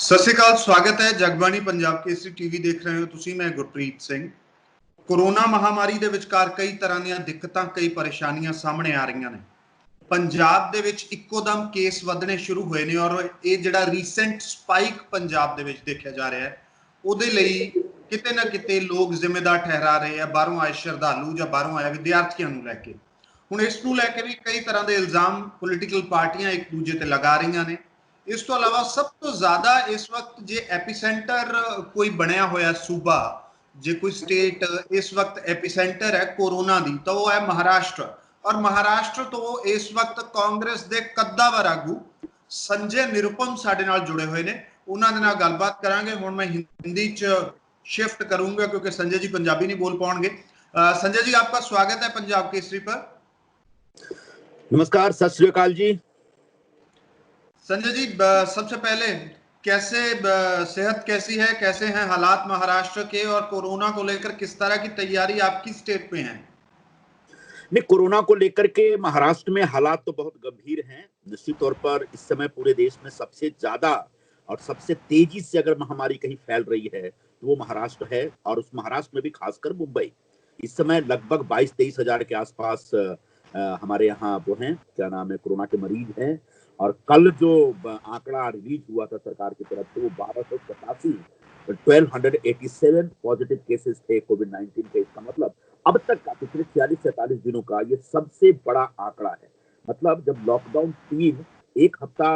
सत श्री अकाल, स्वागत है जगबानी पंजाब केसरी टीवी देख रहे हो ਤੁਸੀਂ। मैं गुरप्रीत सिंह। कोरोना महामारी ਦੇ ਵਿਚਕਾਰ ਕਈ ਤਰ੍ਹਾਂ ਦੀਆਂ ਦਿੱਕਤਾਂ, ਕਈ ਪਰੇਸ਼ਾਨੀਆਂ ਸਾਹਮਣੇ ਆ ਰਹੀਆਂ ਨੇ। ਪੰਜਾਬ ਦੇ ਵਿੱਚ ਇੱਕੋਦਮ ਕੇਸ ਵਧਣੇ ਸ਼ੁਰੂ ਹੋਏ ਨੇ ਔਰ ਇਹ ਜਿਹੜਾ ਰੀਸੈਂਟ ਸਪਾਈਕ ਪੰਜਾਬ ਦੇ ਵਿੱਚ ਦੇਖਿਆ ਜਾ ਰਿਹਾ ਹੈ, ਉਹਦੇ ਲਈ ਕਿਤੇ ਨਾ ਕਿਤੇ ਲੋਕ ਜ਼ਿੰਮੇਦਾਰ ਠਹਿਰਾ ਰਹੇ ਆ ਬਾਹਰੋਂ ਆਏ ਸ਼ਰਧਾਲੂ ਜਾਂ ਬਾਹਰੋਂ ਆਏ ਵਿਦਿਆਰਥੀਆਂ ਨੂੰ ਲੈ ਕੇ। ਹੁਣ ਇਸ ਨੂੰ ਲੈ ਕੇ ਵੀ ਕਈ ਤਰ੍ਹਾਂ ਦੇ ਇਲਜ਼ਾਮ ਪੋਲੀਟੀਕਲ ਪਾਰਟੀਆਂ ਇੱਕ ਦੂਜੇ ਤੇ ਲਗਾ ਰਹੀਆਂ ਨੇ। ਇਸ ਤੋਂ ਇਲਾਵਾ ਸਭ ਤੋਂ ਜ਼ਿਆਦਾ ਇਸ ਵਕਤ ਜੇ ਐਪੀਸੈਂਟਰ ਕੋਈ ਬਣਿਆ ਹੋਇਆ ਸੂਬਾ, ਜੇ ਕੋਈ ਸਟੇਟ ਇਸ ਵਕਤ ਐਪੀਸੈਂਟਰ ਹੈ ਕੋਰੋਨਾ ਦੀ, ਤਾਂ ਉਹ ਹੈ ਮਹਾਰਾਸ਼ਟਰ। ਔਰ ਮਹਾਰਾਸ਼ਟਰ ਤੋਂ ਇਸ ਵਕਤ ਕਾਂਗਰਸ ਦੇ ਕੱਦਾਵਰ ਆਗੂ ਸੰਜੇ ਨਿਰੁਪਮ ਸਾਡੇ ਨਾਲ ਜੁੜੇ ਹੋਏ ਨੇ। ਉਹਨਾਂ ਦੇ ਨਾਲ ਗੱਲਬਾਤ ਕਰਾਂਗੇ। ਹੁਣ ਮੈਂ हिंदी च शिफ्ट करूंगा क्योंकि संजय जी पंजाबी नहीं बोल पाएंगे। संजय जी, आपका स्वागत है पंजाब केसरी पर। नमस्कार, सत श्री अकाल जी। संजय जी, सबसे पहले कैसे सेहत कैसी है, कैसे हैं हालात महाराष्ट्र के, और कोरोना को लेकर किस तरह की तैयारी आपकी स्टेट में है? नहीं, कोरोना को लेकर के महाराष्ट्र में हालात तो बहुत गंभीर हैं। निश्चित तौर पर इस समय पूरे देश में सबसे ज्यादा और सबसे तेजी से अगर महामारी कहीं फैल रही है तो वो महाराष्ट्र है, और उस महाराष्ट्र में भी खासकर मुंबई। इस समय लगभग 22-23 हजार के आसपास हमारे यहाँ वो हैं, क्या नाम है, कोरोना के मरीज हैं। और कल जो आंकड़ा रिलीज हुआ था सरकार की तरफ से, वो 1287 पॉजिटिव केसेस थे कोविड-19 के। इसका मतलब अब तक का पिछले 46-47 दिनों का ये सबसे बड़ा आंकड़ा है। मतलब जब लॉकडाउन 3 एक हफ्ता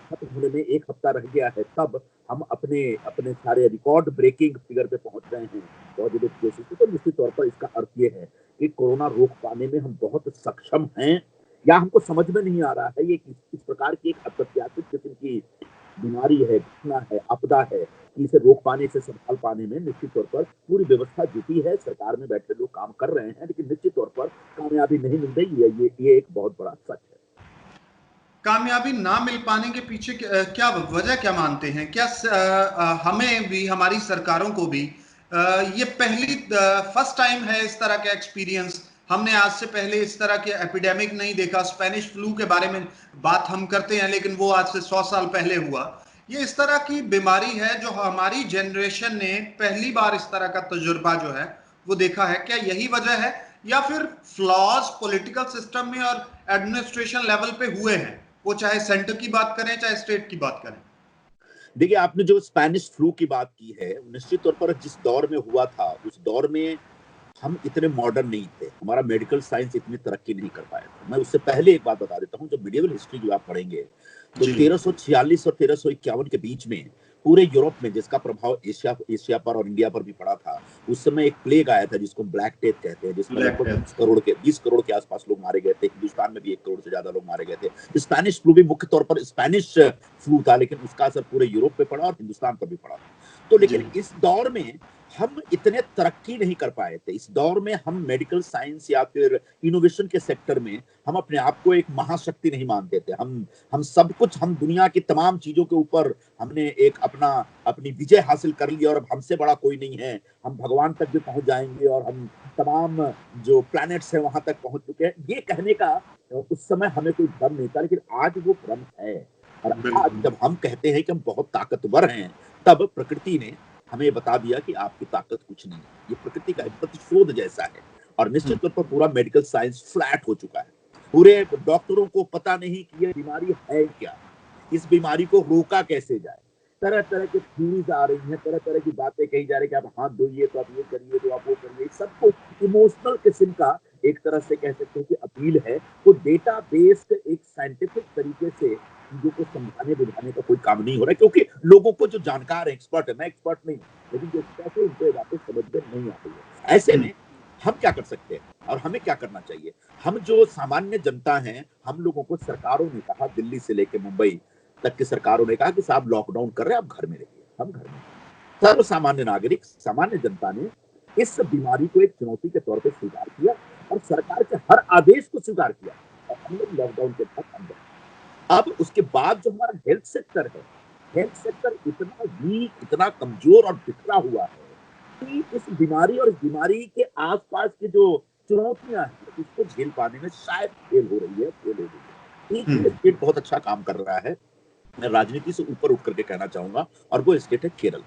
खत्म होने में एक हफ्ता रह गया है, तब हम अपने सारे रिकॉर्ड ब्रेकिंग फिगर पे पहुंच रहे हैं पॉजिटिव केसेस। तो निश्चित तौर पर इसका अर्थ ये है कि कोरोना रोक पाने में हम बहुत सक्षम हैं, या हमको समझ में नहीं आ रहा है ये किस प्रकार की एक अप्रत्याशित किस्म की बीमारी है, घटना है, आपदा है, कि इसे रोक पाने से संभाल पाने में निश्चित तौर पर पूरी व्यवस्था जुटी है। सरकार में बैठे लोग काम कर रहे हैं, लेकिन निश्चित तौर पर कामयाबी नहीं मिल रही है। ये एक बहुत बड़ा सच है। कामयाबी ना मिल पाने के पीछे क्या वजह क्या मानते हैं? क्या हमें भी, हमारी सरकारों को भी ये फर्स्ट टाइम है इस तरह का एक्सपीरियंस? हमने आज से पहले इस तरह के एपिडेमिक नहीं देखा। स्पेनिश फ्लू के बारे में बात हम करते हैं, लेकिन वो आज से 100 साल पहले हुआ। ये इस तरह की बीमारी है जो हमारी जनरेशन ने पहली बार इस तरह का तजुर्बा जो है वो देखा है। क्या यही वजह है, या फिर फ्लॉज पॉलिटिकल सिस्टम में और एडमिनिस्ट्रेशन लेवल पे हुए हैं, वो चाहे सेंटर की बात करें चाहे स्टेट की बात करें? देखिए, आपने जो स्पेनिश फ्लू की बात की है, निश्चित तौर पर जिस दौर में हुआ था उस दौर में हम इतने मॉडर्न नहीं थे, हमारा मेडिकल साइंस इतनी तरक्की नहीं कर पाया था। मैं उससे पहले एक बात बता देता हूँ, जब मिडिवल हिस्ट्री जो आप पढ़ेंगे तो 1346 और 1351 के बीच में पूरे यूरोप में, जिसका प्रभाव एशिया पर और इंडिया पर भी पड़ा था, उस समय एक प्लेग आया था जिसको ब्लैक डेथ कहते हैं, जिसमें लगभग 20 करोड़ के आसपास लोग मारे गए थे। हिंदुस्तान में भी 1 करोड़ से ज्यादा लोग मारे गए थे। स्पेनिश फ्लू भी मुख्य तौर पर स्पेनिश फ्लू था, लेकिन उसका असर पूरे यूरोप पे पड़ा और हिंदुस्तान पर भी पड़ा। तो लेकिन इस दौर में हम इतने तरक्की नहीं कर पाए थे। इस दौर में हम मेडिकल साइंस या फिर इनोवेशन के सेक्टर में हम अपने आप को एक महाशक्ति नहीं मानते थे। हम सब कुछ, हम दुनिया की तमाम चीजों के ऊपर हमने एक अपनी विजय हासिल कर ली, और अब हमसे बड़ा कोई नहीं है, हम भगवान तक भी पहुंच जाएंगे और हम तमाम जो प्लैनेट्स हैं वहां तक पहुंच चुके हैं। ये कहने का उस समय हमें कोई भ्रम नहीं था, लेकिन आज वो भ्रम है। और आज जब हम कहते हैं कि हम बहुत ताकतवर हैं, तब प्रकृति ने हमें बता दिया कि आपकी ताकत कुछ नहीं है। ये प्रकृति का प्रतिशोध जैसा है, और निश्चित तौर पर पूरा मेडिकल साइंस फ्लैट हो चुका है। पूरे डॉक्टरों को पता नहीं कि ये बीमारी है क्या, इस बीमारी को रोका कैसे जाए। तरह तरह की थ्योरीज आ रही हैं, तरह तरह की बातें कही जा रही है कि आप हाथ धोइए तो आप ये करिए, तो आप वो करिए। सबको इमोशनल किस्म का एक तरह से कह सकते हैं कि अपील है। तो डेटा बेस्ड एक साइंटिफिक तरीके से चीजों को समझाने बुझाने का कोई काम नहीं हो रहा है, क्योंकि लोगों को जो जानकार है, एक्सपर्ट है, मैं एक्सपर्ट नहीं, लेकिन जो एक्सपर्ट है उनको बातें समझ में नहीं आती है। ऐसे में हम क्या कर सकते हैं और हमें क्या करना चाहिए? हम जो सामान्य जनता हैं, हम लोगों को सरकारों ने कहा, दिल्ली से लेकर मुंबई तक की सरकारों ने कहा कि साहब लॉकडाउन कर रहे हैं, आप घर में रहिए। हम घर में, सर्व सामान्य नागरिक, सामान्य जनता ने इस बीमारी को एक चुनौती के तौर पर स्वीकार किया और सरकार के हर आदेश को स्वीकार किया, और हम लोग लॉकडाउन के तहत अंदर। अब उसके बाद जो हमारा हेल्थ सेक्टर है, हेल्थ सेक्टर इतना वीक, इतना कमजोर और बिखरा हुआ है कि इस बीमारी और इस बीमारी के आसपास की जो चुनौतियां हैं उसको झेल पाने में शायद फेल हो रही है। एक स्टेट बहुत अच्छा काम कर रहा है, मैं राजनीति से ऊपर उठ करके कहना चाहूंगा, और वो स्टेट है केरल।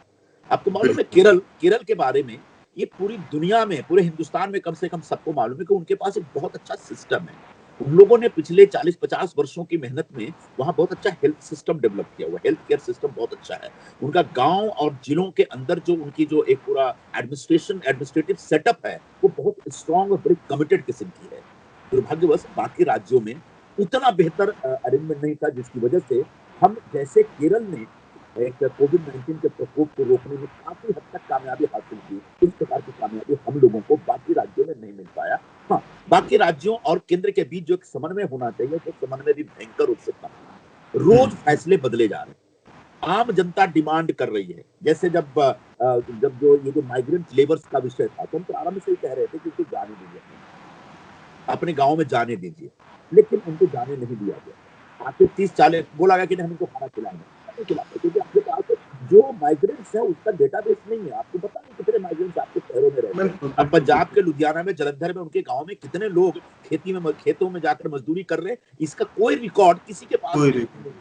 आपको मालूम है केरल के बारे में, ये पूरी दुनिया में, पूरे हिंदुस्तान में कम से कम सबको मालूम है कि उनके पास एक बहुत अच्छा सिस्टम है। उन लोगों ने पिछले 40-50 वर्षों की मेहनत में वहां बहुत अच्छा हेल्थ सिस्टम डेवलप किया हुआ है, हेल्थ केयर सिस्टम बहुत अच्छा है। उनका गांव और जिलों के अंदर जो उनकी जो एक पूरा एडमिनिस्ट्रेटिव सेटअप है, वो बहुत स्ट्रांग और बड़ी कमिटेड किस्म की है। दुर्भाग्यवश बाकी राज्यों में उतना बेहतर अरेंजमेंट नहीं था, जिसकी वजह से हम जैसे केरल ने एक कोविड-19 के प्रकोप को रोकने में काफी हद तक कामयाबी हासिल की, इस प्रकार की कामयाबी हम लोगों को बाकी राज्यों में नहीं मिल पाया। हाँ, बाकी राज्यों और केंद्र के बीच जो एक समन्वय होना चाहिए, तो समन्वय भी भयंकर रूप से कम है। रोज फैसले बदले जा रहे हैं, आम जनता डिमांड कर रही है। जैसे जब जो ये जो माइग्रेंट लेबर्स का विषय था, तो हम प्रारंभ से ही कह रहे थे कि उसको जाने दीजिए, अपने गांव में जाने दीजिए, लेकिन उनको जाने नहीं दिया गया। आखिर 30-40 बोला गया कि नहीं, हम इनको खाना खिलाएंगे, नहीं खिलाते, क्योंकि आपके पास जो माइग्रेंट्स है उसका डेटाबेस नहीं है। आपको पता नहीं कितने माइग्रेंट्स आपके शहरों में रहते हैं। अब पंजाब के लुधियाना में, जलंधर में, उनके गांव में कितने लोग खेतों में जाकर मजदूरी कर रहे हैं, इसका कोई रिकॉर्ड किसी के पास नहीं है।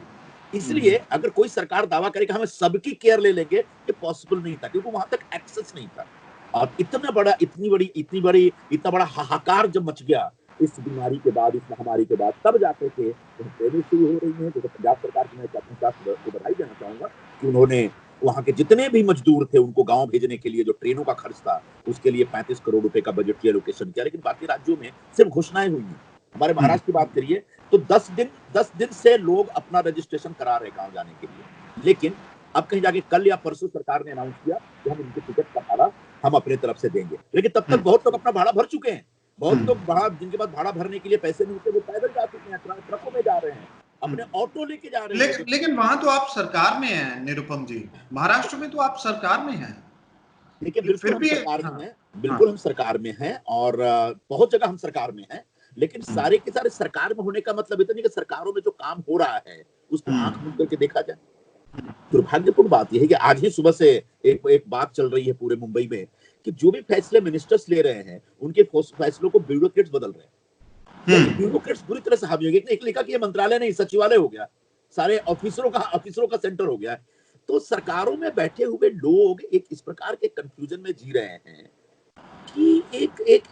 इसलिए अगर कोई सरकार दावा करे कि हम सबकी केयर ले लेंगे, ये पॉसिबल नहीं था, क्योंकि वहां तक एक्सेस नहीं था। और इतना बड़ा हाहाकार जब मच गया इस बीमारी के बाद, इस महामारी के बाद, तब जाकर के ट्रेनें शुरू हो रही हैं। जैसे पंजाब सरकार की मैं अपनी तरफ से बधाई देना चाहूंगा कि उन्होंने वहां के जितने भी मजदूर थे उनको गांव भेजने के लिए जो ट्रेनों का खर्च था, उसके लिए 35 करोड़ रुपए का बजट की एलोकेशन किया। लेकिन बाकी राज्यों में सिर्फ घोषणाएं हुई हैं। हमारे महाराष्ट्र की बात करिए तो 10 दिन से लोग अपना रजिस्ट्रेशन करा रहे हैं गांव जाने के लिए, लेकिन अब कहीं जाके कल या परसों सरकार ने अनाउंस किया कि हम इनके टिकट का भाड़ा हम अपने तरफ से देंगे। लेकिन तब तक बहुत लोग अपना भाड़ा भर चुके हैं। बहुत लोग जिनके पास भाड़ा भरने के लिए पैसे नहीं होते, वो पैदल जा चुके हैं, ट्रकों में जा रहे हैं, अपने ऑटो लेके जा रहे हैं। लेकिन वहां तो आप सरकार में हैं निरुपम जी, महाराष्ट्र में तो आप सरकार में हैं। देखिए, बिल्कुल फिर हम भी सरकार में हाँ, हैं, बिल्कुल हम सरकार में हैं, और बहुत जगह हम सरकार में हैं। लेकिन सारे के सारे सरकार में होने का मतलब इतना नहीं कि सरकारों में जो काम हो रहा है उसको आंख मूंद करके देखा जाए। दुर्भाग्यपूर्ण बात यह है कि आज ही सुबह से एक बात चल रही है पूरे मुंबई में कि जो भी फैसले मिनिस्टर्स ले रहे हैं, उनके फैसलों को ब्यूरोक्रेट्स बदल रहे हैं। यानी ब्यूरोक्रेट्स बुरी तरह से हावी हो गए। एक लिखा कि ये मंत्रालय नहीं, सचिवालय हो गया, सारे ऑफिसरों का सेंटर हो गया है। तो सरकारों में बैठे हुए लोग एक इस प्रकार के कंफ्यूजन में जी रहे हैं कि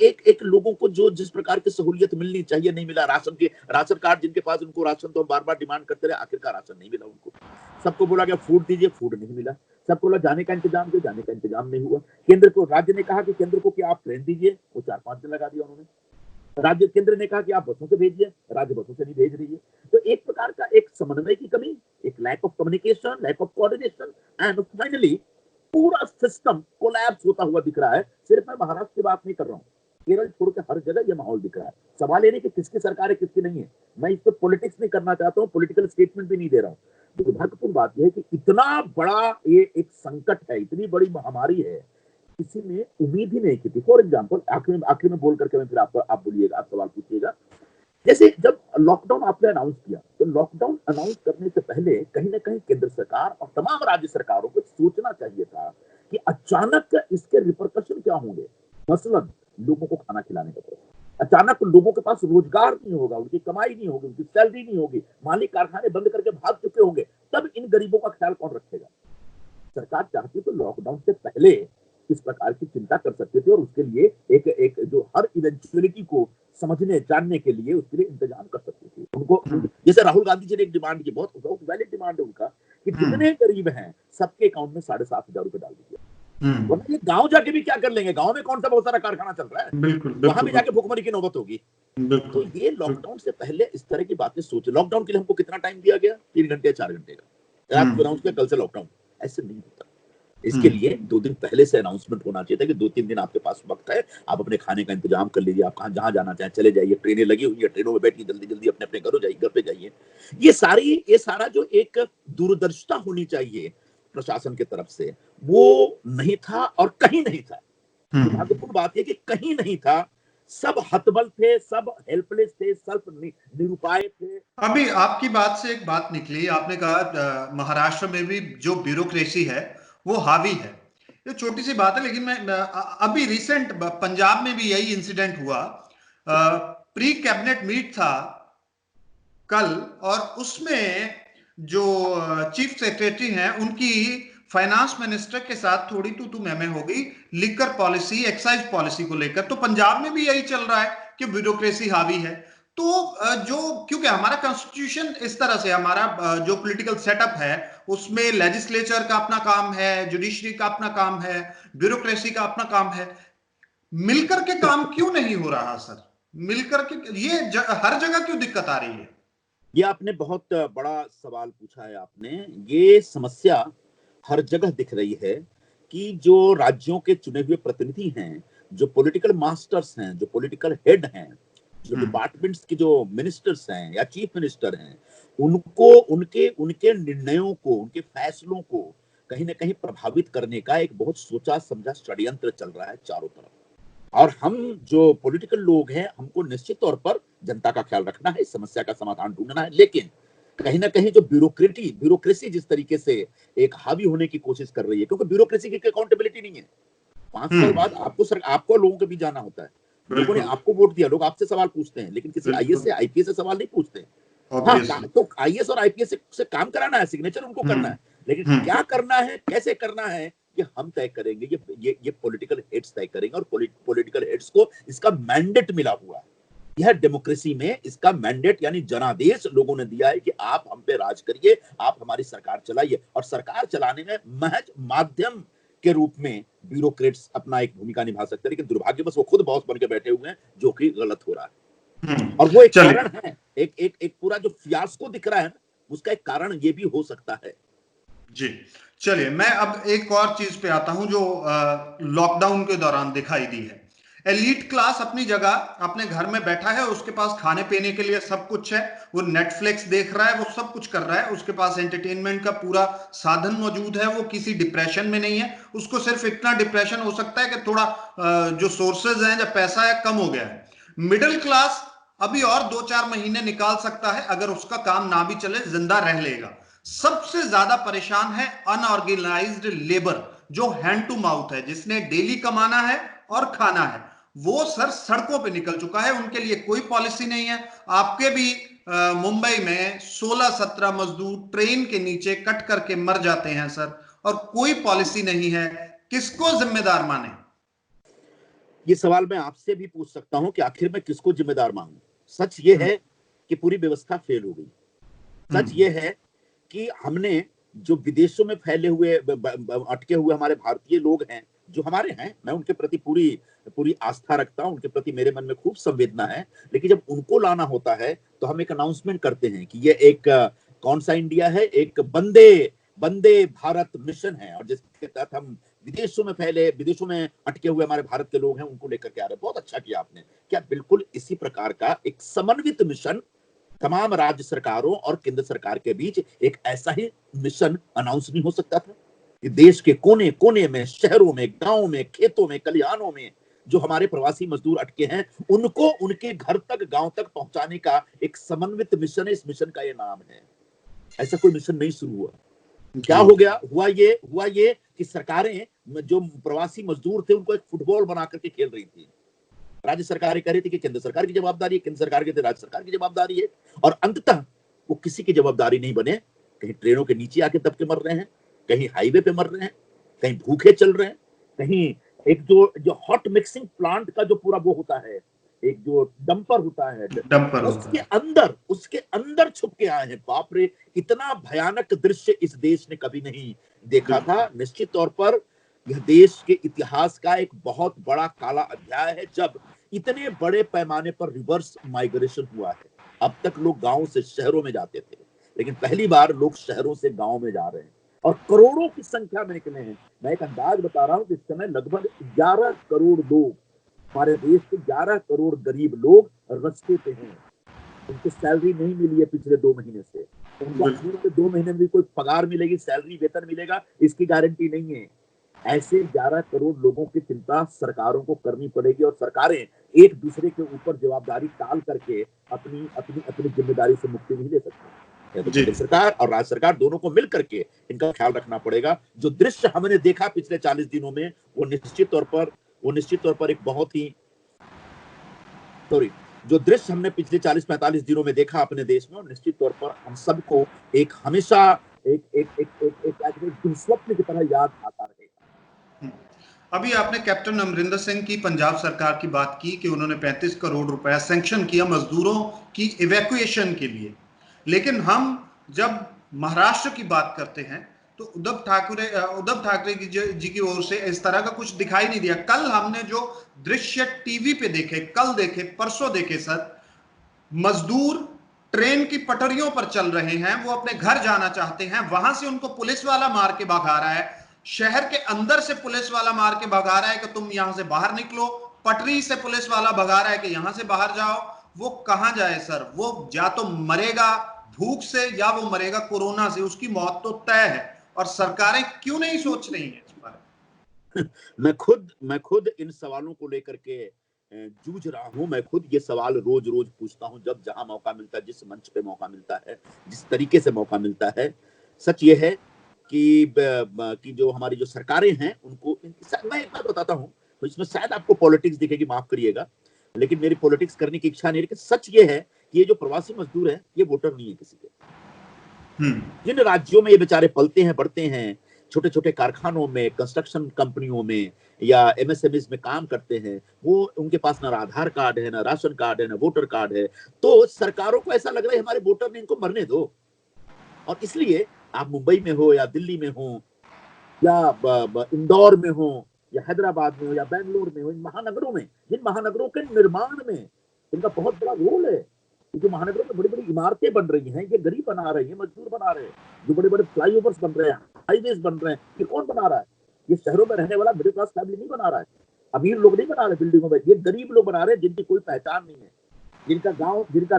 एक लोगों को जो जिस प्रकार की सहूलियत मिलनी चाहिए नहीं मिला। राशन कार्ड जिनके पास, उनको राशन तो बार बार डिमांड करते रहे, आखिरकार राशन नहीं मिला उनको। सबको बोला गया फूड दीजिए, फूड नहीं मिला। सबको बोला जाने का इंतजाम किया, जाने का इंतजाम नहीं हुआ। राज्य ने कहा कि केंद्र को कि आप ट्रेन दीजिए, वो 4-5 दिन लगा दिया उन्होंने। केंद्र ने कहा कि आप बसों से भेजिए, राज्य बसों से नहीं भेज रही है। तो एक प्रकार का एक समन्वय की कमी, एक lack of communication, lack of coordination, and finally पूरा सिस्टम कोलैप्स होता हुआ दिख रहा है। सिर्फ मैं महाराष्ट्र की बात नहीं कर रहा हूँ, केरल छोड़ के हर जगह ये माहौल दिख रहा है। सवाल ये नहीं कि किसकी सरकार है किसकी नहीं है, मैं इस पर पॉलिटिक्स नहीं करना चाहता हूँ, पॉलिटिकल स्टेटमेंट भी नहीं दे रहा हूँ। दुर्भाग्यपूर्ण बात यह है कि इतना बड़ा ये एक संकट है, इतनी बड़ी महामारी है, किसी ने उम्मीद ही नहीं की थी। फॉर एग्जाम्पल, आखिर में बोल करके मैं फिर आप बोलिएगा, आप सवाल पूछिएगा। जैसे जब लॉकडाउन आपने अनाउंस किया, तो लॉकडाउन अनाउंस करने से पहले कहीं ना कहीं केंद्र सरकार और तमाम राज्य सरकारों को सोचना चाहिए था कि अचानक इसके रिपरकशन क्या होंगे। मसलन लोगों को खाना खिलाने का प्रश्न, अचानक लोगों के पास रोजगार नहीं होगा, उनकी कमाई नहीं होगी, उनकी सैलरी नहीं होगी, मालिक कारखाने बंद करके भाग चुके होंगे, तब इन गरीबों का ख्याल कौन रखेगा। सरकार चाहती तो लॉकडाउन से पहले इस प्रकार की चिंता कर सकते थे, और उसके लिए एक जो हर इवेंचुअलिटी को समझने जानने के लिए उसके लिए इंतजाम कर सकते थे। उनको जैसे राहुल गांधी जी ने एक डिमांड की, बहुत वैलिड डिमांड है उनका, कि जितने गरीब हैं सबके अकाउंट में 7,500 रुपए डाल दीजिए। वरना ये गांव जाके भी क्या कर लेंगे, गांव में कौन सा बहुत सारा कारखाना चल रहा है, वहां भी जाके भुखमरी की नौबत होगी। तो ये लॉकडाउन से पहले इस तरह की बातें सोचे। लॉकडाउन के लिए हमको कितना टाइम दिया गया, 3 घंटे 4 घंटे का, रात को अनाउंस किया कल से लॉकडाउन। ऐसे नहीं होता। इसके लिए 2 दिन पहले से अनाउंसमेंट होना चाहिए था कि 2-3 दिन आपके पास वक्त है, आप अपने खाने का इंतजाम कर लीजिए, आप जहां जाना चाहें चले जाइए, ट्रेनें लगी हुई है, ट्रेनों में बैठिए, जल्दी जल्दी अपने अपने घर पे जाइए। ये सारा जो एक दूरदर्शिता होनी चाहिए प्रशासन की तरफ से, वो नहीं था और कहीं नहीं था। दुर्भाग्यपूर्ण बात यह कि कहीं नहीं था। सब हतबल थे, सब हेल्पलेस थे, सब निरुपाय थे। अभी आपकी बात से एक बात निकली, आपने कहा महाराष्ट्र में भी जो ब्यूरोक्रेसी है वो हावी है। ये छोटी सी बात है, लेकिन मैं अभी रिसेंट पंजाब में भी यही इंसिडेंट हुआ। प्री कैबिनेट मीट था कल, और उसमें जो चीफ सेक्रेटरी हैं उनकी फाइनेंस मिनिस्टर के साथ थोड़ी तू मैं हो गई लिकर पॉलिसी, एक्साइज पॉलिसी को लेकर। तो पंजाब में भी यही चल रहा है कि ब्यूरोक्रेसी हावी है। तो जो, क्योंकि हमारा कॉन्स्टिट्यूशन इस तरह से, हमारा जो पॉलिटिकल सेटअप है उसमें लेजिस्लेचर का अपना काम है, जुडिशरी का अपना काम है, ब्यूरोक्रेसी का अपना काम है, मिलकर के काम क्यों नहीं हो रहा सर? मिलकर के ये हर जगह क्यों दिक्कत आ रही है? ये आपने बहुत बड़ा सवाल पूछा है आपने। ये समस्या हर जगह दिख रही है कि जो राज्यों के चुने हुए प्रतिनिधि हैं, जो पॉलिटिकल मास्टर्स हैं, जो पॉलिटिकल हेड हैं, जो डिपार्टमेंट्स के जो मिनिस्टर्स हैं या चीफ मिनिस्टर हैं, उनको उनके उनके निर्णयों को, उनके फैसलों को कहीं ना कहीं प्रभावित करने का एक बहुत सोचा समझा षड्यंत्र चल रहा है चारों तरफ। और हम जो पॉलिटिकल लोग हैं, हमको निश्चित तौर पर जनता का ख्याल रखना है, इस समस्या का समाधान ढूंढना है, लेकिन कहीं ना कहीं जो ब्यूरोक्रेसी जिस तरीके से एक हावी होने की कोशिश कर रही है, क्योंकि ब्यूरोक्रेसी की अकाउंटेबिलिटी नहीं है। 5 साल बाद आपको लोगों के बीच जाना होता है। लोगों ने आपको वोट दिया, लोग आपसे सवाल पूछते हैं, लेकिन किसी आईएएस से आईपीएस से सवाल नहीं पूछते। हाँ, तो आईएएस और आईपीएस से काम कराना है, सिग्नेचर उनको करना है, लेकिन क्या करना है, कैसे करना है, ये हम तय करेंगे, ये पॉलिटिकल हेड्स तय करेंगे। और पॉलिटिकल हेड्स को इसका मैंडेट मिला हुआ है। यह डेमोक्रेसी में इसका मैंडेट यानी जनादेश लोगों ने दिया है कि आप हम पे राज करिए, आप हमारी सरकार चलाइए। और सरकार चलाने में महज माध्यम के रूप में ब्यूरोक्रेट्स अपना एक भूमिका निभा सकते हैं, लेकिन दुर्भाग्यवश वो खुद बॉस बन के बैठे हुए हैं, जो कि गलत हो रहा है। और वो एक कारण है, एक पूरा जो फियास्को दिख रहा है ना, उसका एक कारण ये भी हो सकता है। जी, चलिए मैं अब एक और चीज पे आता हूं जो लॉकडाउन के दौरान दिखाई दी है। एलीट क्लास अपनी जगह अपने घर में बैठा है, उसके पास खाने पीने के लिए सब कुछ है, वो नेटफ्लिक्स देख रहा है, वो सब कुछ कर रहा है, उसके पास एंटरटेनमेंट का पूरा साधन मौजूद है, वो किसी डिप्रेशन में नहीं है। उसको सिर्फ इतना डिप्रेशन हो सकता है कि थोड़ा जो सोर्सेज हैं, जब पैसा है कम हो गया है। मिडिल क्लास अभी और 2-4 महीने निकाल सकता है, अगर उसका काम ना भी चले जिंदा रह लेगा। सबसे ज्यादा परेशान है अनऑर्गेनाइज्ड लेबर, जो हैंड टू माउथ है, जिसने डेली कमाना है और खाना है, वो सर सड़कों पे निकल चुका है। उनके लिए कोई पॉलिसी नहीं है। आपके भी मुंबई में 16-17 मजदूर ट्रेन के नीचे कट करके मर जाते हैं सर, और कोई पॉलिसी नहीं है। किसको जिम्मेदार माने? ये सवाल मैं आपसे भी पूछ सकता हूं कि आखिर मैं किसको जिम्मेदार मानूं। सच ये है कि पूरी व्यवस्था फेल हो गई। सच ये है कि हमने जो विदेशों में फैले हुए अटके हुए हमारे भारतीय लोग हैं, जो हमारे हैं, मैं उनके प्रति पूरी पूरी आस्था रखता हूं, उनके प्रति मेरे मन में खूब संवेदना है, लेकिन जब उनको लाना होता है तो हम एक अनाउंसमेंट करते हैं कि ये एक कौन सा इंडिया है, एक वंदे भारत मिशन है, और जिसके तहत हम विदेशों में अटके हुए हमारे भारत के लोग हैं, उनको लेकर के आ रहे हैं। बहुत अच्छा किया आपने। क्या बिल्कुल इसी प्रकार का एक समन्वित मिशन तमाम राज्य सरकारों और केंद्र सरकार के बीच एक ऐसा ही मिशन अनाउंस नहीं हो सकता था कि देश के कोने कोने में, शहरों में, गांवों में, खेतों में, खलिहानों में जो हमारे प्रवासी मजदूर अटके हैं, उनको उनके घर तक, गांव तक पहुंचाने का एक समन्वित मिशन है। इस मिशन का ये नाम है। ऐसा कोई मिशन नहीं शुरू हुआ। क्या हो गया? हुआ ये कि सरकारें जो प्रवासी मजदूर थे उनको एक फुटबॉल बना करके खेल रही थी। राज्य सरकारें कह रही थी कि केंद्र सरकार की जवाबदारी है, केंद्र सरकार कहती राज्य सरकार की जवाबदारी है, और अंततः वो किसी की जवाबदारी नहीं बने। कहीं ट्रेनों के नीचे आके दब के मर रहे हैं, कहीं हाईवे पे मर रहे हैं, कहीं भूखे चल रहे हैं, कहीं एक जो हॉट मिक्सिंग प्लांट का जो पूरा वो होता है, एक जो डंपर होता है, उसके अंदर छुप के आए हैं। बाप रे, इतना भयानक दृश्य इस देश ने कभी नहीं देखा था। निश्चित तौर पर यह देश के इतिहास का एक बहुत बड़ा काला अध्याय है, जब इतने बड़े पैमाने पर रिवर्स माइग्रेशन हुआ है। अब तक लोग गांव से शहरों में जाते थे, लेकिन पहली बार लोग शहरों से गांव में जा रहे हैं, और करोड़ों की संख्या में निकले हैं। मैं एक अंदाज बता रहा हूं कि इस समय लगभग 11 करोड़ लोग, हमारे देश के 11 करोड़ गरीब लोग रास्ते पे हैं। उनको सैलरी नहीं मिली है पिछले 2 महीने से। उनको 2 महीने में भी कोई पगार मिलेगी, सैलरी, वेतन मिलेगा, इसकी गारंटी नहीं है। ऐसे 11 करोड़ लोगों की चिंता सरकारों को करनी पड़ेगी, और सरकारें एक दूसरे के ऊपर जवाबदारी टाल करके अपनी अपनी अपनी जिम्मेदारी से मुक्ति नहीं ले सकती। तो केंद्र सरकार और राज्य सरकार दोनों को मिल करके इनका ख्याल रखना पड़ेगा। जो दृश्य हमने देखा पिछले 40 दिनों में, वो निश्चित तौर पर एक बहुत ही जो दृश्य हमने पिछले 40-45 दिनों में देखा अपने देश में, और निश्चित तौर पर हम सबको एक हमेशा एक एक एक एक एक दुःस्वप्न की तरह याद आता रहेगा। अभी आपने कैप्टन अमरिंदर सिंह की पंजाब सरकार की बात की कि उन्होंने 35 करोड़ रुपया सैंक्शन किया मजदूरों की इवैक्यूएशन के लिए, लेकिन हम जब महाराष्ट्र की बात करते हैं तो उद्धव ठाकरे जी की ओर से इस तरह का कुछ दिखाई नहीं दिया। कल हमने जो दृश्य टीवी पे देखे, कल देखे, परसों देखे सर, मजदूर ट्रेन की पटरियों पर चल रहे हैं, वो अपने घर जाना चाहते हैं, वहां से उनको पुलिस वाला मार के भगा रहा है, शहर के अंदर से पुलिस वाला मार के भगा रहा है कि तुम यहां से बाहर निकलो, पटरी से पुलिस वाला भगा रहा है कि यहां से बाहर जाओ। वो कहां जाए सर? वो या तो मरेगा भूख से या वो मरेगा कोरोना से, उसकी मौत तो तय है। और सरकारें क्यों नहीं सोच रही हैं इस पर? मैं खुद इन सवालों को लेकर के जूझ रहा हूं। मैं खुद ये सवाल रोज रोज पूछता हूं, जब जहां मौका मिलता है, जिस मंच पे मौका मिलता है, जिस तरीके से मौका मिलता है। सच ये है कि जो हमारी जो सरकारें हैं उनको, मैं एक बात बताता हूं, तो इसमें शायद आपको पॉलिटिक्स दिखेगी, माफ करिएगा, लेकिन मेरी पॉलिटिक्स करने की इच्छा नहीं, लेकिन सच ये है कि ये जो प्रवासी मजदूर है ये वोटर नहीं है किसी के। जिन राज्यों में ये बेचारे पलते हैं बढ़ते हैं, छोटे छोटे कारखानों में, कंस्ट्रक्शन कंपनियों में या एमएसएमईज में काम करते हैं, वो उनके पास ना आधार कार्ड है, ना राशन कार्ड है, ना वोटर कार्ड है। तो सरकारों को ऐसा लग रहा है हमारे वोटर ने इनको मरने दो। और इसलिए आप मुंबई में हो या दिल्ली में हो या इंदौर में हो या हैदराबाद में हो या बेंगलोर में हो, इन महानगरों में, जिन महानगरों के निर्माण में इनका बहुत बड़ा रोल है, जो महानगरों में बड़ी बड़ी इमारतें बन रही हैं, ये गरीब बना रहे हैं, मजदूर बना रहे हैं। जो बड़े बड़े फ्लाईओवर्स बन रहे हैं, हाईवेज बन रहे हैं, ये कौन बना रहा है? ये शहरों में रहने वाला मिडिल क्लास फैमिली नहीं बना रहा है, अमीर लोग नहीं बना रहे बिल्डिंगों में, ये गरीब लोग बना रहे हैं जिनकी कोई पहचान नहीं है, जिनका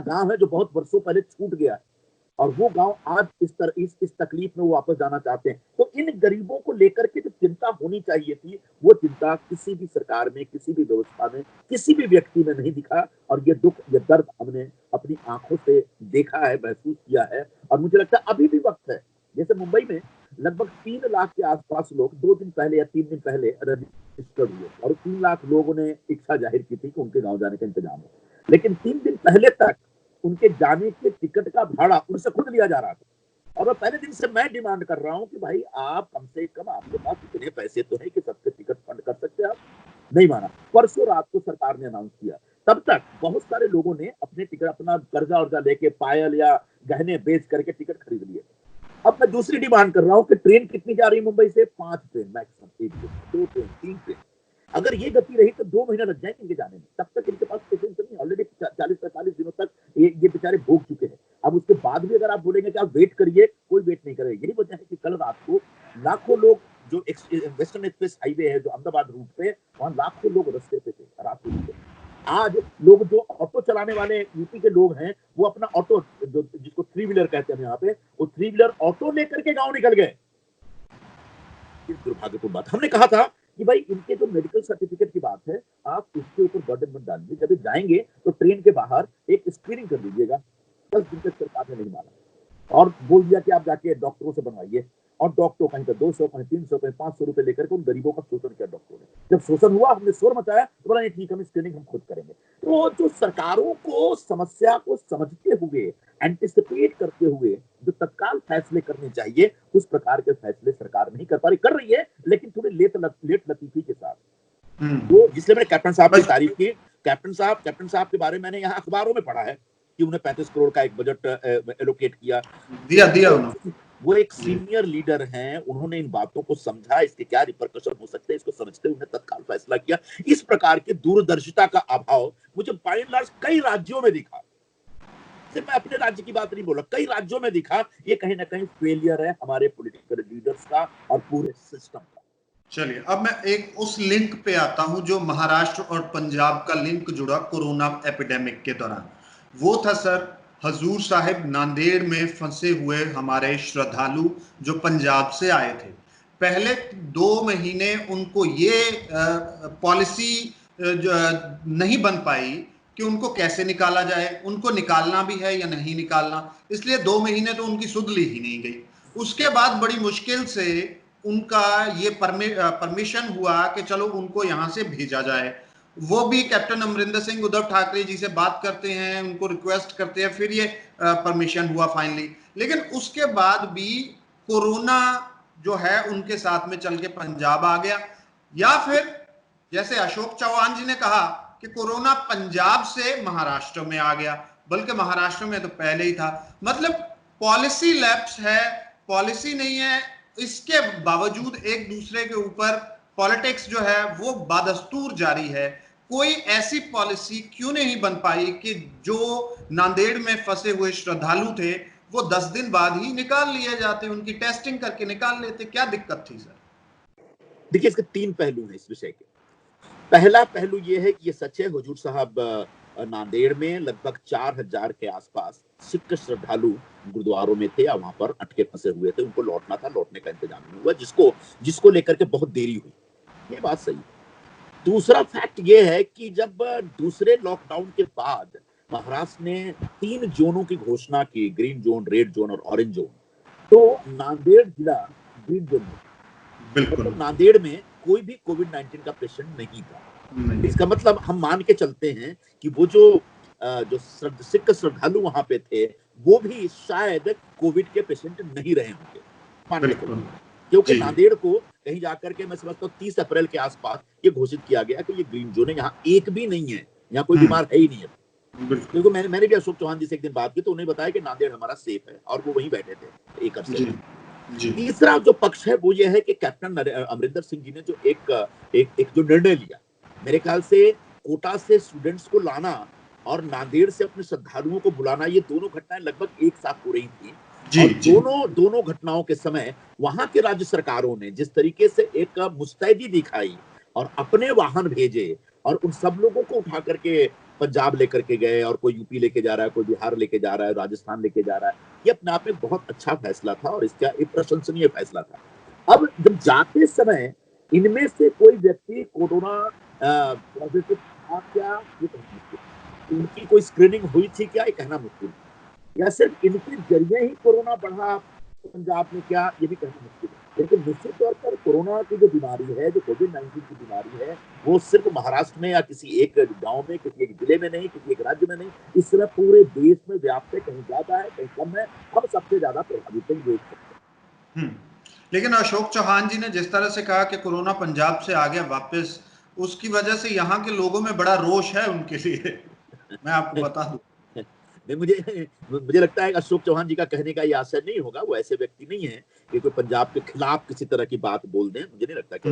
गांव है जो बहुत वर्षों पहले छूट गया है, और वो गांव आज इस तकलीफ में वो वापस जाना चाहते हैं। तो इन गरीबों को लेकर के जो चिंता होनी चाहिए थी, वो चिंता किसी भी सरकार में, किसी भी व्यवस्था में, किसी भी व्यक्ति में नहीं दिखा। और ये दुख, ये दर्द हमने अपनी आंखों से देखा है, महसूस किया है। और मुझे लगता है अभी भी वक्त है। जैसे मुंबई में लगभग 3 लाख के आसपास लोग 2 दिन पहले या 3 दिन पहले रजिस्टर्ड हुए, और 3 लाख लोगों ने इच्छा जाहिर की थी कि उनके गाँव जाने का इंतजाम हो। लेकिन 3 दिन पहले तक उनके जाने के टिकट का भाड़ा उनसे खुद लिया जा रहा था। और मैं पहले दिन से मैं डिमांड कर रहा हूं कि भाई आप कम से कम, आपके पास इतने पैसे तो है कि सबके टिकट फंड कर सकते हैं आप। नहीं माना। परसों रात को सरकार ने अनाउंस किया, तब तक बहुत सारे लोगों ने अपने टिकट, अपना कर्जा वर्जा लेके, पायल या गहने बेच करके टिकट खरीद लिए। अब मैं दूसरी डिमांड कर रहा हूं कि ट्रेन कितनी जा रही है मुंबई से? 5 ट्रेन मैक्सिमम, 1 दिन, 2 ट्रेन, 3 ट्रेन। अगर ये गति रही तो 2 महीने लग जाएंगे इनके जाने में। तब तक इनके पास पेशेंस नहीं, ऑलरेडी 40-45 दिनों तक ये बेचारे भोग चुके हैं। अब उसके बाद भी अगर आप बोलेंगे कि आप वेट करिए, कोई वेट नहीं करेगा। यही वजह है कि कल रात को लाखों लोग, जो वेस्टर्न एक्सप्रेस हाईवे है जो अहमदाबाद रूट पे, वहां लाखों लोग रास्ते पे थे रात को। आज लोग, जो ऑटो चलाने वाले यूपी के लोग हैं, वो अपना ऑटो, जिसको 3 व्हीलर कहते हैं यहाँ पे, वो 3 व्हीलर ऑटो लेकर के गाँव निकल गए। इस दुर्भाग्यपूर्ण बात। हमने कहा था कि भाई इनके जो मेडिकल सर्टिफिकेट की बात है, आप इसके ऊपर बर्डन मत डालिए। जब जाएंगे तो ट्रेन के बाहर एक स्क्रीनिंग कर लीजिएगा। 10 दिन तक सरकार ने नहीं माना और बोल दिया कि आप जाके डॉक्टरों से बनवाइए। और डॉक्टर कहीं तो 200, कहीं 300, कहीं 500 रुपए लेकर के उन गरीबों का शोषण किया डॉक्टरों ने। जब शोषण हुआ, हमने शोर मचाया, तो बोला नहीं ठीक, हम स्क्रीनिंग हम खुद करेंगे। तो जो सरकारों को समस्या को समझते हुए, एंटिसिपेट करते हुए जो तत्काल फैसले करने चाहिए, उस प्रकार के फैसले सरकार नहीं कर पा रही। कर रही है लेकिन थोड़ी लेट लतीफी के साथ। तो जिसलिए मैंने कैप्टन साहब की तारीफ की। कैप्टन साहब के बारे में मैंने यहाँ अखबारों में पढ़ा है कि उन्हें 35 करोड़ का एक बजट एलोकेट किया, दिया उन्होंने। वो एक सीनियर लीडर हैं, उन्होंने इन बातों को समझा, इसके क्या रिपरकशन हो सकते हैं, इसको समझते हुए तत्काल फैसला किया। इस प्रकार की दूरदर्शिता का अभाव मुझे बाय एंड लार्ज कई राज्यों में दिखा। सिर्फ मैं अपने राज्य की बात नहीं बोला, कई राज्यों में दिखा। ये कहीं ना कहीं फेलियर है हमारे पॉलिटिकल लीडर्स का और पूरे सिस्टम का। चलिए, अब मैं एक उस लिंक पे आता हूं जो महाराष्ट्र और पंजाब का लिंक जुड़ा कोरोना एपिडेमिक के दौरान। वो था सर, हजूर साहिब नांदेड़ में फंसे हुए हमारे श्रद्धालु जो पंजाब से आए थे। पहले 2 महीने उनको ये पॉलिसी नहीं बन पाई कि उनको कैसे निकाला जाए, उनको निकालना भी है या नहीं निकालना, इसलिए 2 महीने तो उनकी सुध ली ही नहीं गई। उसके बाद बड़ी मुश्किल से उनका ये परमिशन हुआ कि चलो उनको यहां से भेजा जाए। वो भी कैप्टन अमरिंदर सिंह उद्धव ठाकरे जी से बात करते हैं, उनको रिक्वेस्ट करते हैं, फिर ये परमिशन हुआ फाइनली। लेकिन उसके बाद भी कोरोना जो है उनके साथ में चल के पंजाब आ गया, या फिर जैसे अशोक चौहान जी ने कहा कि कोरोना पंजाब से महाराष्ट्र में आ गया, बल्कि महाराष्ट्र में तो पहले ही था। मतलब पॉलिसी लैप्स है, पॉलिसी नहीं है, इसके बावजूद एक दूसरे के ऊपर पॉलिटिक्स जो है वो बादस्तूर जारी है। कोई ऐसी पॉलिसी क्यों नहीं बन पाई कि जो नांदेड़ में फंसे हुए श्रद्धालु थे वो 10 दिन बाद ही निकाल लिए जाते, उनकी टेस्टिंग करके निकाल लेते? क्या दिक्कत थी सर? देखिए, इसके 3 पहलू हैं इस विषय के। पहला पहलू ये है कि ये सच है, हुजूर साहब नांदेड़ में लगभग 4000 के आसपास सिख श्रद्धालु गुरुद्वारों में थे या वहां पर अटके फंसे हुए थे। उनको लौटना था, लौटने का इंतजाम नहीं हुआ, जिसको लेकर के बहुत देरी हुई। ये बात सही है। दूसरा फैक्ट ये है कि जब दूसरे लॉकडाउन के बाद महाराष्ट्र ने 3 जोनों की घोषणा की, ग्रीन जोन, रेड जोन और ऑरेंज जोन, तो नांदेड़ जिला ग्रीन जोन में, बिल्कुल मतलब नांदेड़ में कोई भी कोविड-19 का पेशेंट नहीं था। नहीं। इसका मतलब हम मान के चलते हैं कि वो जो सिख श्रद्धालु वहां पे थे, वो भी शायद कोविड के पेशेंट नहीं रहे होंगे, मान के बिल्कुल चलते हैं। क्योंकि जी नांदेड़ को कहीं जाकर के मैं समझता हूँ 30 अप्रैल के आसपास ये घोषित किया गया कि ये ग्रीन जोन है, यहाँ एक भी नहीं है, यहाँ कोई बीमार है ही नहीं है। बिल्कुल क्योंकि मैंने भी अशोक चौहान जी से एक दिन बात की तो उन्हें बताया कि नांदेड़ हमारा सेफ है और वो वहीं बैठे थे एक अरसे जी तक। जी तीसरा जो पक्ष है वो ये है कि कैप्टन अमरिंदर सिंह जी ने जो एक जो निर्णय लिया, मेरे ख्याल से कोटा से स्टूडेंट्स को लाना और नांदेड़ से अपने श्रद्धालुओं को बुलाना, ये दोनों घटनाएं लगभग एक साथ हो रही थी। जी और जी दोनों घटनाओं के समय वहां के राज्य सरकारों ने जिस तरीके से एक मुस्तैदी दिखाई और अपने वाहन भेजे और उन सब लोगों को उठा करके पंजाब लेकर के गए, और कोई यूपी लेके जा रहा है, कोई बिहार लेके जा रहा है, राजस्थान लेके जा रहा है, ये अपने आप में बहुत अच्छा फैसला था और इसका एक प्रशंसनीय फैसला था। अब जब जाते समय इनमें से कोई व्यक्ति कोरोना पॉजिटिव था क्या, ये कहना मुश्किल। इनकी कोई स्क्रीनिंग हुई थी क्या, ये कहना मुश्किल। या सिर्फ इनके जरिए ही कोरोना बढ़ा पंजाब में क्या, ये भी कहना मुश्किल है। लेकिन निश्चित तौर पर कोरोना की जो बीमारी है, जो कोविड-19 की बीमारी है, वो सिर्फ महाराष्ट्र में या किसी एक गांव में, किसी एक जिले में नहीं, किसी एक राज्य में नहीं, इस तरह पूरे देश में व्याप्त है। कहीं ज्यादा है, कहीं कम है, हम सबसे ज्यादा प्रभावित हैं, ये एक सत्य हम्म। लेकिन अशोक चौहान जी ने जिस तरह से कहा कि कोरोना पंजाब से आ गया वापस, उसकी वजह से यहाँ के लोगों में बड़ा रोष है उनके लिए। मैं आपको है। बता दूं। नहीं, मुझे लगता है कि अशोक चौहान जी का कहने का ये आशय नहीं होगा। वो ऐसे व्यक्ति नहीं है कि कोई पंजाब के खिलाफ किसी तरह की बात बोल दें। मुझे नहीं लगता कि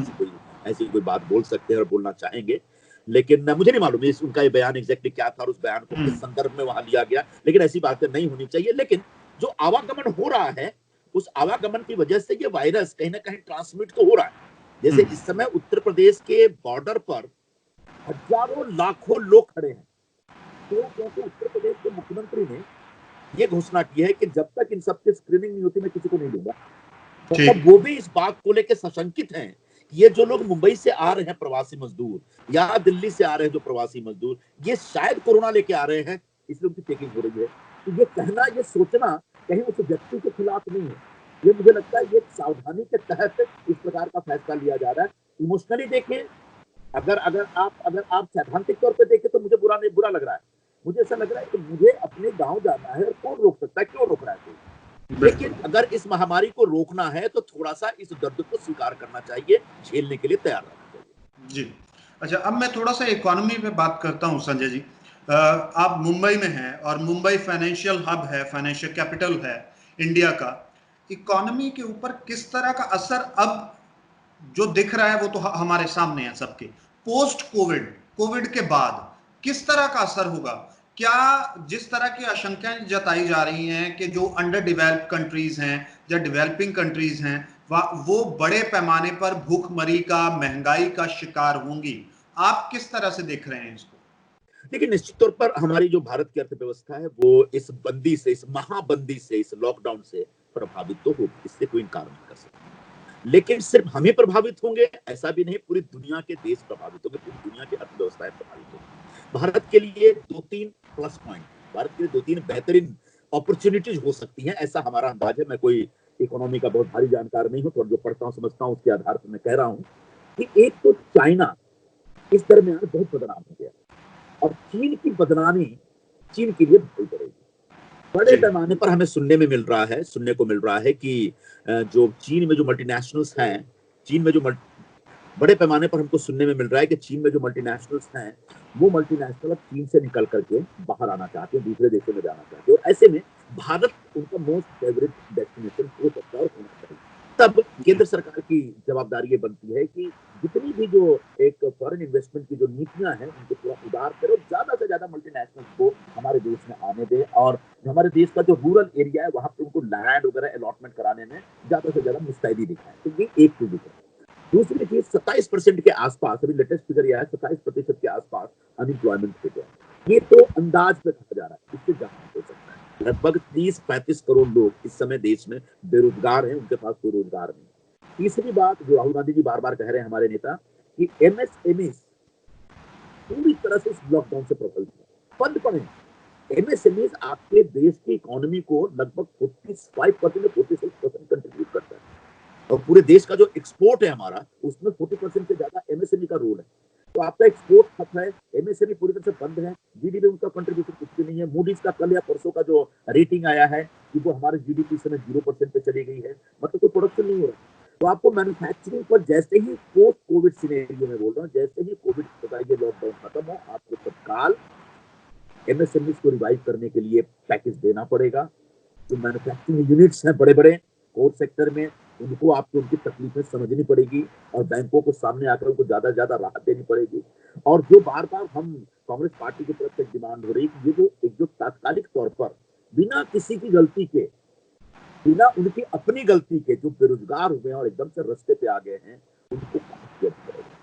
ऐसी कोई बात बोल सकते हैं और बोलना चाहेंगे। लेकिन मुझे नहीं मालूम उनका ये बयान एग्जैक्टली क्या था और उस बयान को किस हम्म, संदर्भ में वहां लिया गया, लेकिन ऐसी बातें नहीं होनी चाहिए। लेकिन जो आवागमन हो रहा है, उस आवागमन की वजह से ये वायरस कहीं ना कहीं ट्रांसमिट तो हो रहा है। जैसे हम्म, इस समय उत्तर प्रदेश के बॉर्डर पर हजारों लाखों लोग खड़े हैं, तो क्योंकि उत्तर प्रदेश के मुख्यमंत्री ने ये घोषणा की है कि जब तक इन सबकी स्क्रीनिंग नहीं होती मैं किसी को नहीं दूंगा। ठीक। मतलब वो भी इस बात को लेकर सशंकित हैं कि ये जो लोग मुंबई से आ रहे हैं प्रवासी मजदूर, या दिल्ली से आ रहे हैं जो प्रवासी मजदूर, ये शायद कोरोना लेके आ रहे हैं, इसलिए उनकी चेकिंग हो रही है। तो ये कहना, ये सोचना कहीं उस व्यक्ति के खिलाफ नहीं है। ये मुझे लगता है ये सावधानी के तहत इस प्रकार का फैसला लिया जा रहा है। इमोशनली देखें, अगर आप सैद्धांतिक तौर पे देखें तो मुझे बुरा लग रहा है। मुझे ऐसा लग रहा है कि मुझे अपने गांव जाना है और कौन रोक सकता है, क्यों रोक रहा है कोई। लेकिन बिल्कुल अगर इस महामारी को रोकना है तो थोड़ा सा इस दर्द को स्वीकार करना चाहिए, झेलने के लिए तैयार रहना चाहिए। जी। अच्छा, अब मैं थोड़ा सा इकोनॉमी पे बात करता हूँ संजय जी। आप मुंबई में हैं और मुंबई फाइनेंशियल हब है, फाइनेंशियल कैपिटल है इंडिया का। इकोनॉमी के ऊपर किस तरह का असर अब जो दिख रहा है वो तो हमारे सामने है सबके। पोस्ट कोविड, कोविड के बाद किस तरह का असर होगा? क्या जिस तरह की आशंकाएं जताई जा रही हैं कि जो अंडर डेवलप्ड कंट्रीज हैं या डेवलपिंग कंट्रीज हैं वो बड़े पैमाने पर भूखमरी का, महंगाई का शिकार होंगी, आप किस तरह से देख रहे हैं इसको? लेकिन निश्चित तौर पर हमारी जो भारत की अर्थव्यवस्था है वो इस बंदी से, इस महाबंदी से, इस लॉकडाउन से प्रभावित तो होगी, इससे कोई इनकार नहीं कर सकता। लेकिन सिर्फ हम ही प्रभावित होंगे ऐसा भी नहीं, पूरी दुनिया के देश प्रभावित होंगे, पूरी दुनिया की अर्थव्यवस्थाएं प्रभावित होंगी। भारत के लिए 2-3 प्लस पॉइंट, भारत के लिए 2-3 बेहतरीन अपॉर्चुनिटीज हो सकती हैं, ऐसा हमारा अंदाज है। मैं कोई इकोनॉमी का बहुत भारी जानकार नहीं हूं, तो जो पढ़ता हूं समझता हूं उसके आधार पर मैं कह रहा हूं कि एक तो चाइना इस दरमियान बहुत बदनाम हो गया और चीन की बदनामी चीन के लिए भारी पड़ेगी। बड़े पैमाने पर हमें सुनने को मिल रहा है कि जो चीन में जो मल्टीनेशनल्स हैं, चीन में जो बड़े पैमाने पर हमको सुनने में मिल रहा है कि चीन में जो मल्टीनेशनल्स हैं, वो मल्टीनेशनल अब चीन से निकल करके बाहर आना चाहते हैं, दूसरे देशों में जाना चाहते हैं और ऐसे में भारत उनका मोस्ट फेवरेट डेस्टिनेशन हो सकता है और होना चाहिए। तब केंद्र सरकार की जवाबदारी ये बनती है कि जितनी भी जो एक फॉरेन इन्वेस्टमेंट की जो नीतियां हैं उनको थोड़ा उदार करो, ज्यादा से ज्यादा मल्टीनेशनल्स को हमारे देश में आने दे और हमारे देश का जो रूरल एरिया है वहां पे उनको लैंड वगैरह अलॉटमेंट कराने में ज्यादा से ज्यादा मुस्तैदी दिखाए। तो ये एक चीज है। दूसरी चीज 27% के आसपास, अभी लेटेस्ट फिगर यह है 27% के आसपास अनएम्प्लॉयमेंट रेट है। ये तो अंदाज पे कहा जा रहा है, इससे ज्यादा हो सकता है। लगभग 30-35 करोड़ लोग इस समय देश में बेरोजगार हैं, उनके पास कोई रोजगार नहीं। तीसरी बात जो राहुल गांधी जी बार बार कह रहे हैं हमारे नेता कि एमएसएमई पूरी तरह से इस लॉकडाउन से प्रभावित है, बंद पड़े। एमएसएमई आपके देश की इकोनॉमी को लगभग 45% या 46% कंट्रीब्यूट करता है और पूरे देश का जो एक्सपोर्ट है हमारा उसमें 40% से ज्यादा एमएसएमई का रोल है। तो आपका एक्सपोर्ट ठप है, एमएसएमई पूरी तरह से बंद है, जीडीपी उनका कंट्रीब्यूशन कुछ भी नहीं है। मूडीज का कल या परसों का जो रेटिंग आया है कि वो हमारे जीडीपी से 0% पे चली गई है, मतलब कोई प्रोडक्शन नहीं हो रहा। तो आपको मैन्युफैक्चरिंग पर जैसे ही पोस्ट कोविड सिनेरियो में बोल रहा हूँ, जैसे ही कोविड का ये लॉकडाउन खत्म हो, आपको तत्काल एमएसएमई को रिवाइव करने के लिए पैकेज देना पड़ेगा। जो मैन्युफैक्चरिंग यूनिट्स हैं बड़े बड़े कोर सेक्टर में, उनको आपको उनकी तकलीफें समझनी पड़ेगी और बैंकों को सामने आकर उनको ज्यादा से ज्यादा राहत देनी पड़ेगी। और जो बार बार हम कांग्रेस पार्टी की तरफ से डिमांड हो रही है कि ये जो तात्कालिक तौर पर बिना किसी की गलती के, बिना उनकी अपनी गलती के जो बेरोजगार हुए हैं और एकदम से रास्ते पे आ गए हैं, उनको कैश देना पड़ेगा।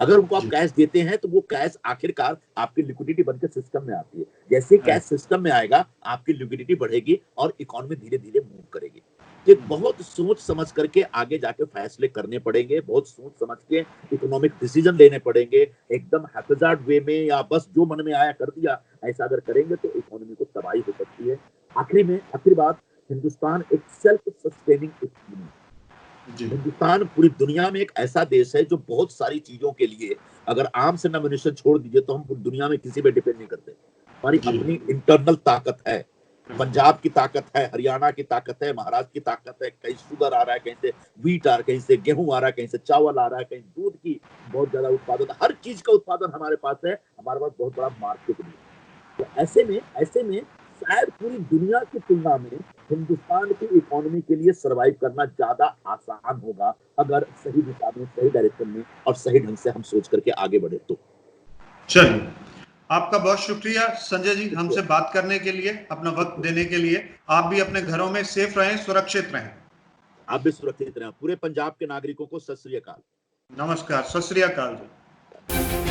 अगर उनको आप कैश देते हैं तो वो कैश आखिरकार आपकी लिक्विडिटी बनकर सिस्टम में आती है। जैसे कैश सिस्टम में आएगा आपकी लिक्विडिटी बढ़ेगी और इकोनॉमी धीरे धीरे मूव करेगी। ये बहुत सोच समझ करके आगे जाके फैसले करने पड़ेंगे, बहुत सोच समझ के इकोनॉमिक डिसीजन लेने पड़ेंगे। एकदम हैप्पीजार्ड वे में या बस जो मन में आया कर दिया, ऐसा अगर करेंगे तो इकोनॉमी को तबाही हो सकती है। आखिरी बात, हिंदुस्तान एक सेल्फ सस्टेनिंग इकोनॉमी है। हिंदुस्तान पूरी दुनिया में एक ऐसा देश है जो बहुत सारी चीजों के लिए, अगर आम से नॉमिनेशन छोड़ दीजिए तो हम पूरी दुनिया में किसी पे डिपेंड नहीं करते। हमारी अपनी इंटरनल ताकत है। पंजाब की ताकत है, हरियाणा की ताकत है, महाराष्ट्र की ताकत है। कहीं शुगर आ रहा है, कहीं से व्हीट आ रहा है, कहीं से गेहूं आ रहा है, कहीं से चावल आ रहा है, कहीं दूध की बहुत ज्यादा उत्पादन, हर चीज का उत्पादन हमारे पास है। हमारे पास बहुत बड़ा मार्केट भी है। तो ऐसे में शायद पूरी दुनिया की तुलना में हिंदुस्तान की इकोनॉमी के लिए सरवाइव करना ज्यादा आसान होगा अगर सही दिशा में, सही डायरेक्शन में और सही ढंग से हम सोच करके आगे बढ़े तो। चलिए, आपका बहुत शुक्रिया संजय जी, हमसे बात करने के लिए, अपना वक्त देने के लिए। आप भी अपने घरों में सेफ रहें, सुरक्षित रहें। आप भी सुरक्षित रहें। पूरे पंजाब के नागरिकों को सत श्री अकाल। नमस्कार, सत श्री अकाल जी।